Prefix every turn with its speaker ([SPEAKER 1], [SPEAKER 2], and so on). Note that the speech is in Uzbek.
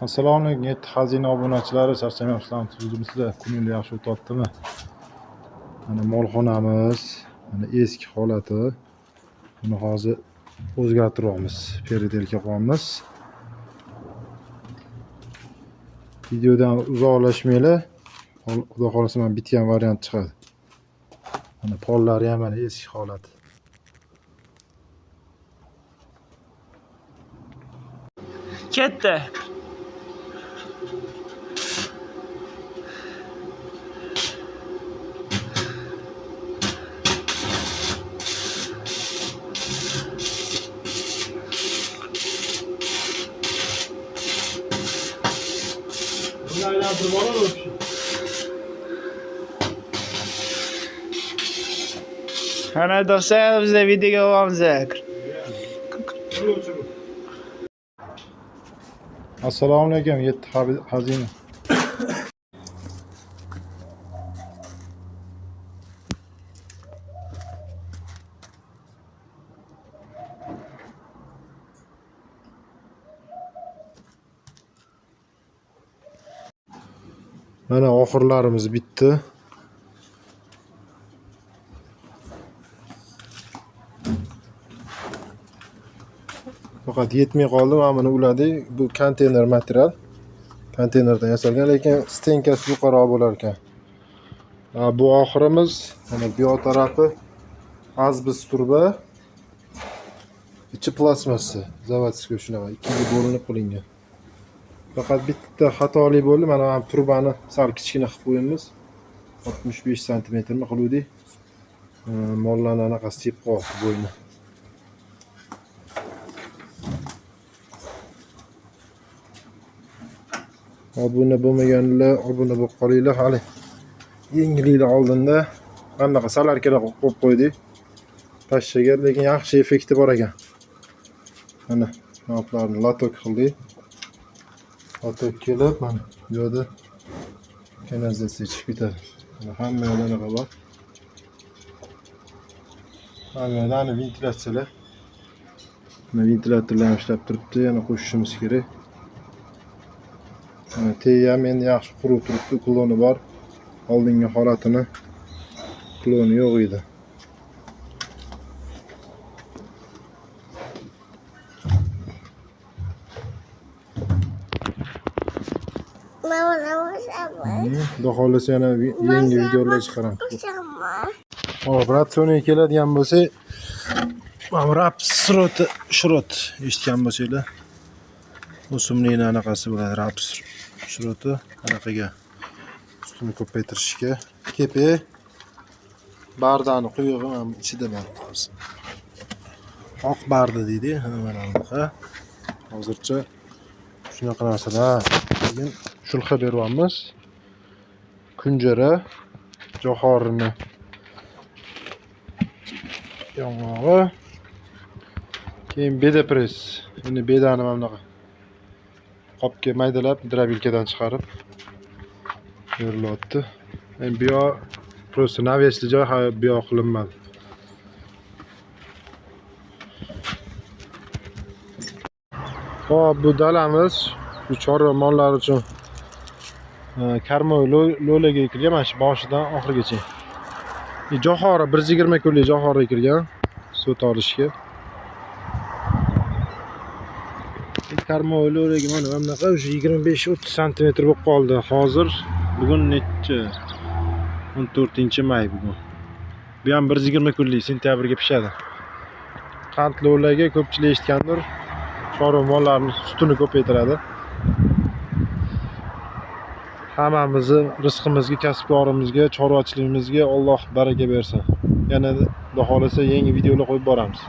[SPEAKER 1] Assalomu alaykum, yetti xazina obunachilari, charchamayapsizlarmi? Tuzimizda kunlar yaxshi o'tyaptimi? Mana molxonamiz, mana eski holati. Buni hozir o'zgartiryapmiz, periodilka qo'yamiz. Videodan uzoqlashmanglar. Xudo xolasa mana bitgan variant chiqadi. Mana pollari ham mana eski holati.
[SPEAKER 2] Katta. Ana do'stlar, biz videoga olamiz.
[SPEAKER 1] Assalomu alaykum, yetti xazina. Mana oxirlarimiz bitdi. Faqat yetmay qoldi. Mana buni uladik. Bu konteyner material. Konteynerdan yasalgan, lekin stenkasi yuqoriroq bo'lar ekan. Bu oxirimiz. Mana bu yoq tarafi azbest turba. Ichi plastmassa. Zavodskiy shunaqa ikkiga bo'linib qilingan. Faqat bitta xatolik bo'ldi. Mana bu turbani sal kichkina qilib qo'yamiz. 65 sm mi qiluvdik. Mollarni anaqasi tep qoldi bo'yni. Obuna bo'lmaganlar, obuna bo'lib qolinglar. Hali yengilliklar oldinda bunaqa salarkalar qo'yib qo'ydik. Pashshaga, lekin yaxshi effekti bor ekan. Mana knoplarni latok qildik. Latok kelib, mana bu yerda kanalizatsiya chiqib ketadi. Hamma yerda anaqa bor. Hamma yerda ventilyatsiyalar. Mana ventilyatorlar ham ishlab turibdi, yana qo'shishimiz kerak. Tey ham endi yaxshi qurib turibdi, kloni bor. Oldingi holatini kloni yo'q edi. Xudo xolasa yana yangi videolar chiqaramiz. Hop, ratsionga keladigan bo'lsak, mana raps shrot eshitgan bo'lsanglar, o'simlikni anaqasi bo'ladi, raps shroti anaqaga ustini ko'paytirishga. Kepak bardani quyug'i ham ichida bor hozir. Oq barda deydi, mana bunaqa. Hozircha shunaqa narsalar. Keyin shulxa beryapmiz. Kunjara, jo'xorini yong'og'i. Keyin beda press. Endi bedani mana bunaqa qopga maydalab, drobilkadan chiqarib berilyapti. Endi bu yoq просто навesli joy bu yoq qilinmadi. Hop, bu dalamiz. Bu chorva mollar uchun karmoy lo'laga ekilgan, mana shu boshidan oxirigacha. Jo'xori 120 kunlik jo'xori ekilgan sut olishga. Karmoy lo'laga mana bunaqa 25-30 sm bo'lib qoldi. Hozir bugun necha? 14-may bugun. Bu ham 120 kunlik, sentyabrga pishadi. Qand lo'laga ko'pchilik eshitgandir. Chorva mollarning sutini ko'paytiradi. Hammamizni rizqimizga, kasbkorimizga, chorvachiligimizga Alloh baraka bersin. Yana xudo xolasa yangi videolar qo'yib boramiz.